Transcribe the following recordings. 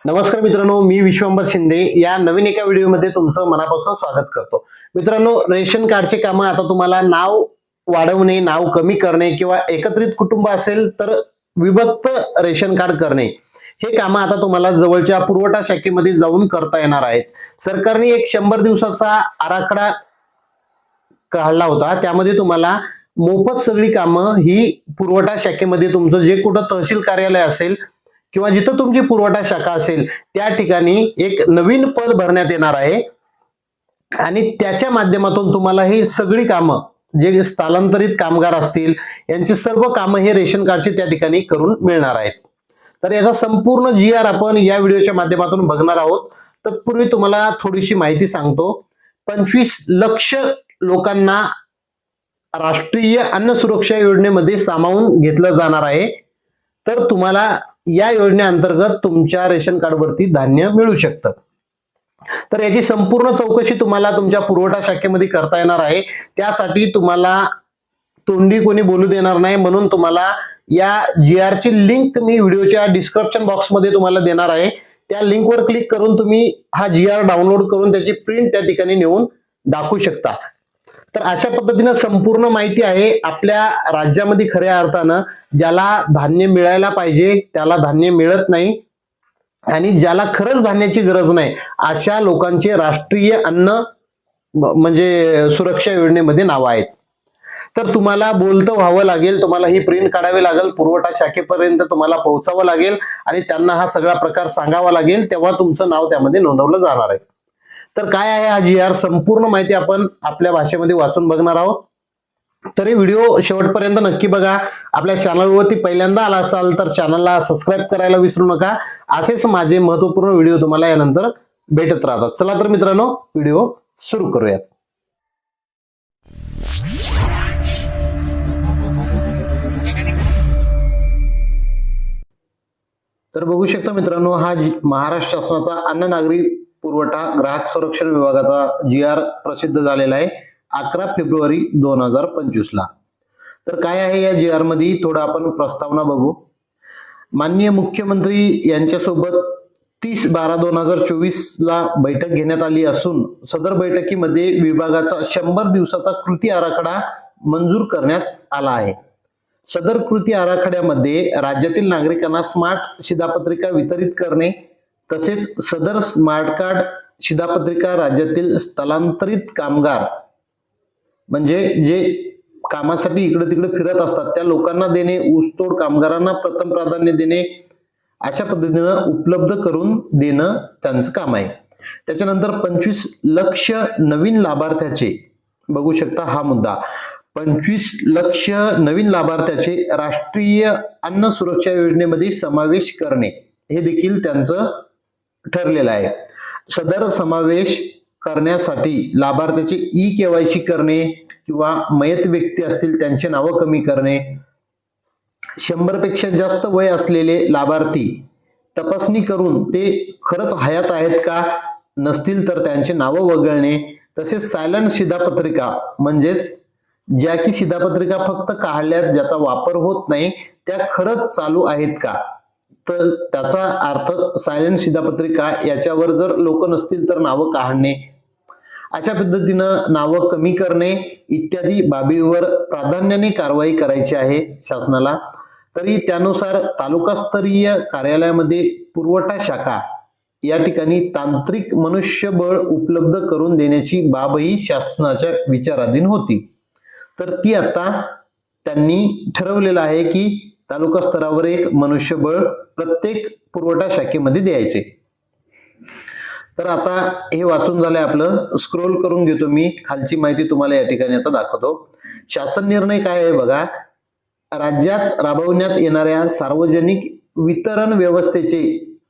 नमस्कार मित्रांनो, मी विश्वंभर शिंदे या नवीन एका व्हिडिओमध्ये तुमचं मनापासून स्वागत करतो. मित्रांनो, रेशन कार्डचे कामं आता तुम्हाला नाव वाढवणे, नाव कमी करणे किंवा एकत्रित कुटुंब असेल तर विभक्त रेशन कार्ड करणे, हे कामं आता तुम्हाला जवळच्या पुरवठा शाखेमध्ये जाऊन करता येणार आहेत. सरकारने एक 100 दिवसाचा आराखडा काढला होता. त्यामध्ये तुम्हाला मोफत सगळी कामं ही पुरवठा शाखेमध्ये तुमचं जे कुठं तहसील कार्यालय असेल किंवा जिथं तुमची पुरवठा शाखा असेल त्या ठिकाणी एक नवीन पद भरण्यात येणार आहे आणि त्याच्या माध्यमातून तुम्हाला ही सगळी कामं, जे स्थलांतरित कामगार असतील यांची सर्व कामं हे रेशन कार्डचे त्या ठिकाणी करून मिळणार आहेत. तर याचा संपूर्ण GR आपण या व्हिडिओच्या माध्यमातून बघणार आहोत. तत्पूर्वी तुम्हाला थोडीशी माहिती सांगतो. 25 लक्ष लोकांना राष्ट्रीय अन्न सुरक्षा योजनेमध्ये सामावून घेतलं जाणार आहे. तर तुम्हाला या योजनेअंतर्गत तुमच्या रेशन कार्डवरती धान्य मिळू शकतं. तर याची संपूर्ण चौकशी तुम्हाला तुमच्या पुरवठा शाखेमध्ये करता येणार आहे. त्यासाठी तुम्हाला तोंडी कोणी बोलू देणार नाही, म्हणून तुम्हाला या GR ची लिंक मी व्हिडिओच्या डिस्क्रिप्शन बॉक्समध्ये तुम्हाला देणार आहे. त्या लिंकवर क्लिक करून तुम्ही हा GR डाउनलोड करून त्याची प्रिंट त्या ठिकाणी नेऊन दाखवू शकता. तर अशा पद्धतीने संपूर्ण माहिती आहे. आपल्या राज्यामध्ये खऱ्या अर्थानं ज्याला धान्य मिळायला पाहिजे त्याला धान्य मिळत नाही आणि ज्याला खरंच धान्याची गरज नाही अशा लोकांचे राष्ट्रीय अन्न म्हणजे सुरक्षा योजनेमध्ये नाव आहेत. तर तुम्हाला बोलतं व्हावं लागेल, तुम्हाला ही प्रिंट काढावी लागेल, पुरवठा शाखेपर्यंत तुम्हाला पोहोचावं लागेल आणि त्यांना हा सगळा प्रकार सांगावा लागेल, तेव्हा तुमचं नाव त्यामध्ये नोंदवलं जाणार आहे. तर काय आहे हा GR, संपूर्ण माहिती आपण आपल्या भाषेमध्ये वाचून बघणार आहोत. तरी व्हिडिओ शेवटपर्यंत नक्की बघा. आपल्या चॅनलवरती पहिल्यांदा आला असाल तर चॅनलला सबस्क्राईब करायला विसरू नका. असेच माझे महत्त्वपूर्ण व्हिडिओ तुम्हाला यानंतर भेटत राहतात. चला तर मित्रांनो, व्हिडिओ सुरू करूयात. तर बघू शकता मित्रांनो, हा महाराष्ट्र शासनाचा अन्न नागरी पुरवठा ग्राहक संरक्षण विभागाचा GR प्रसिद्ध झालेला आहे 11 फेब्रुवारी 2025 ला. तर काय आहे या GR मध्ये थोडं आपण प्रस्तावना बघू. माननीय मुख्यमंत्री यांच्यासोबत 30/12/2024 ला बैठक घेण्यात आली असून सदर बैठकीमध्ये विभागाचा 100 दिवसाचा कृती आराखडा मंजूर करण्यात आला आहे. सदर कृती आराखड्यामध्ये राज्यातील नागरिकांना स्मार्ट शिधापत्रिका वितरित करणे, तसेच सदर स्मार्ट कार्ड शिधापत्रिका राज्यातील स्थलांतरित कामगार म्हणजे जे कामासाठी इकडे तिकडे फिरत असतात त्या लोकांना देणे, ऊसतोड कामगारांना प्रथम प्राधान्य देणे, अशा पद्धतीनं उपलब्ध करून देणं त्यांचं काम आहे. त्याच्यानंतर 25 लक्ष नवीन लाभार्थ्याचे, बघू शकता हा मुद्दा, 25 लक्ष नवीन लाभार्थ्याचे राष्ट्रीय अन्न सुरक्षा योजनेमध्ये समावेश करणे हे देखील त्यांचं ठरलेलं आहे. सदर समावेश करण्यासाठी लाभार्थ्याचे KYC करणे किंवा मयत व्यक्ती असतील त्यांचे नावं कमी करणे, 100 पेक्षा जास्त वय असलेले लाभार्थी तपासणी करून ते खरंच हयात आहेत का, नसतील तर त्यांचे नावं वगळणे, तसेच सायलेंट शिधापत्रिका म्हणजेच ज्या की शिधापत्रिका फक्त काढल्यात ज्याचा वापर होत नाही त्या खरंच चालू आहेत का, तर त्याचा अर्थ सायलेंट शिधापत्रिका याच्यावर जर लोक नसतील तर नावं काढणे, अशा पद्धतीनं नावं कमी करणे इत्यादी बाबीवर प्राधान्याने कारवाई करायची आहे शासनाला. तरी त्यानुसार तालुकास्तरीय कार्यालयामध्ये पुरवठा शाखा या ठिकाणी तांत्रिक मनुष्यबळ उपलब्ध करून देण्याची बाबही शासनाच्या विचाराधीन होती. तर ती आता त्यांनी ठरवलेलं आहे की तालुका स्तरावर एक मनुष्यबळ प्रत्येक पुरवठा शाखेमध्ये द्यायचे. तर आता हे वाचून झालंय आपलं. स्क्रोल करून घेतो मी, खालची माहिती तुम्हाला या ठिकाणी आता दाखवतो. शासन निर्णय काय आहे बघा. राज्यात राबवण्यात येणाऱ्या सार्वजनिक वितरण व्यवस्थेचे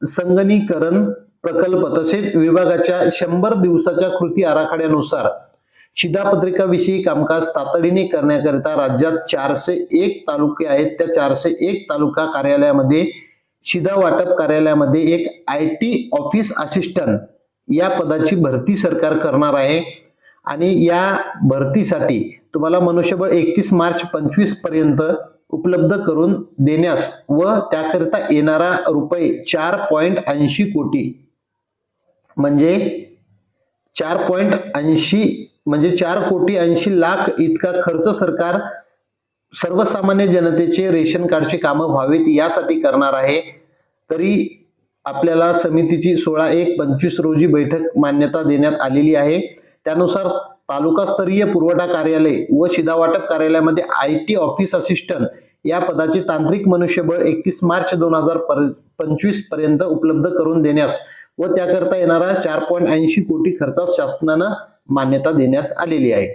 संगणकीकरण प्रकल्प तसेच विभागाच्या 100 दिवसाच्या कृती आराखड्यानुसार शिधापत्रिकाविषयी कामकाज तातडीने करण्याकरिता राज्यात 401 तालुके आहेत. त्या 401 तालुका कार्यालयामध्ये शिधा वाटप कार्यालयामध्ये एक IT ऑफिस असिस्टंट या पदाची भरती सरकार करणार आहे आणि या भरतीसाठी तुम्हाला मनुष्यबळ 31 मार्च 25 पर्यंत उपलब्ध करून देण्यास व त्याकरिता येणारा रुपये 4.80 कोटी म्हणजे 4.80 लाख इतका खर्च सरकार सर्वसामान्य जनतेचे रेशन कार्डचे कामं व्हावेत यासाठी करणार आहे। तरी आपल्याला समितीची 16/1/25 रोजी बैठक मान्यता देण्यात आलेली आहे। त्यानुसार तालुकास्तरीय पुरवठा कार्यालय व शिधावाटप कार्यालयामध्ये IT ऑफिस असिस्टंट या पदाचे तांत्रिक मनुष्यबळ 31 मार्च 2025 पर्यंत उपलब्ध करून देण्यास व त्याकरता येणारा 4.80 कोटी खर्चास शासनानं मान्यता देण्यात आलेली आहे।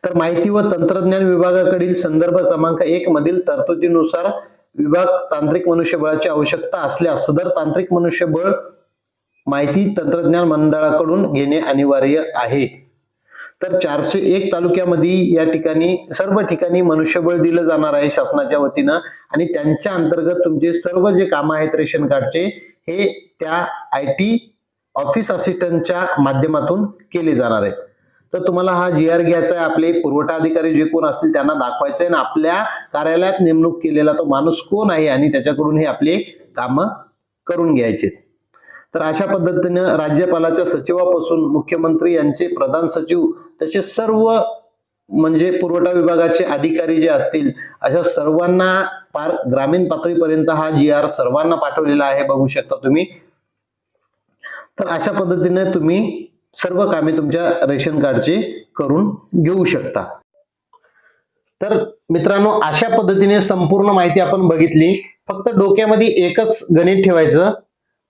तर माहिती व तंत्रज्ञान विभागाकडील संदर्भ क्रमांक 1 मधील तरतुदीनुसार विभाग तांत्रिक मनुष्यबळाची आवश्यकता असल्यास सदर तांत्रिक मनुष्यबळ माहिती तंत्रज्ञान मंडळाकडून घेणे अनिवार्य आहे। तर 401 तालुक्यामध्ये या ठिकाणी सर्व ठिकाणी मनुष्यबळ दिलं जाणार आहे शासनाच्या वतीनं आणि त्यांच्या अंतर्गत तुमचे सर्व जे काम आहेत रेशन कार्डचे हे त्या IT ऑफिस असिस्टंटच्या माध्यमातून केले जाणार आहेत। तर तुम्हाला हा GR घ्यायचा आहे, आपले पुरवठा अधिकारी जे कोण असतील त्यांना दाखवायचं आहे आणि आपल्या कार्यालयात नेमणूक केलेला तो माणूस कोण आहे आणि त्याच्याकडून हे आपले काम करून घ्यायचे। तर अशा पद्धतीने राज्यपालाच्या सचिवापासून मुख्यमंत्री यांचे प्रधान सचिव तसेच सर्व म्हणजे पुरवठा विभागाचे अधिकारी जे असतील अशा सर्वांना पार ग्रामीण पातळीपर्यंत हा GR सर्वांना पाठवलेला आहे, बघू शकता तुम्ही। तर अशा पद्धतीने तुम्ही सर्व कामे तुमच्या रेशन कार्डचे करून घेऊ शकता। तर मित्रांनो अशा पद्धतीने संपूर्ण माहिती आपण बघितली। फक्त डोक्यामध्ये एकच गणित ठेवायचं,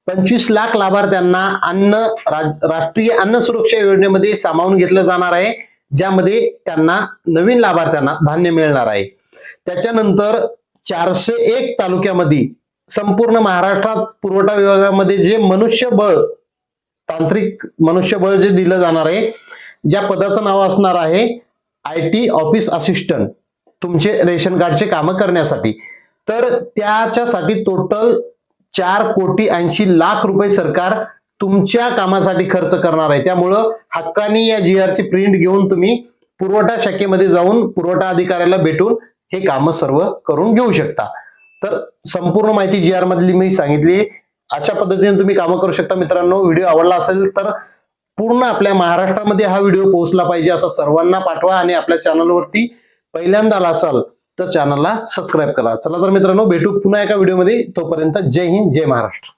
25 लाख लाभार्थ्यांना राष्ट्रीय अन्न सुरक्षा योजनेमध्ये सामावून घेतलं जाणार आहे, ज्यामध्ये त्यांना नवीन लाभार्थ्यांना धान्य मिळणार आहे। त्याच्यानंतर 401 तालुक्यामध्ये संपूर्ण महाराष्ट्रात पुरवठा विभागामध्ये जे मनुष्यबळ तांत्रिक मनुष्यबळ जे दिलं जाणार आहे, ज्या पदाचं नाव असणार आहे IT ऑफिस असिस्टंट तुमचे रेशन कार्डचे काम करण्यासाठी, तर त्याच्यासाठी टोटल 4.80 कोटी रुपये सरकार तुमच्या कामासाठी खर्च करणार आहे। त्यामुळं हक्कानी या GR ची प्रिंट घेऊन तुम्ही पुरवठा शाखेमध्ये जाऊन पुरवठा अधिकाऱ्याला भेटून हे काम सर्व करून घेऊ शकता। तर संपूर्ण माहिती GR मधली मी सांगितली, अशा पद्धतीने तुम्ही काम करू शकता। मित्रांनो व्हिडिओ आवडला असेल तर पूर्ण आपल्या महाराष्ट्रामध्ये हा व्हिडिओ पोहोचला पाहिजे असं सर्वांना पाठवा आणि आपल्या चॅनलवरती पहिल्यांदा आला असाल तर चॅनलला सबस्क्राईब करा। चला तर मित्रांनो भेटू पुन्हा एका व्हिडिओमध्ये, तोपर्यंत जय हिंद जय महाराष्ट्र।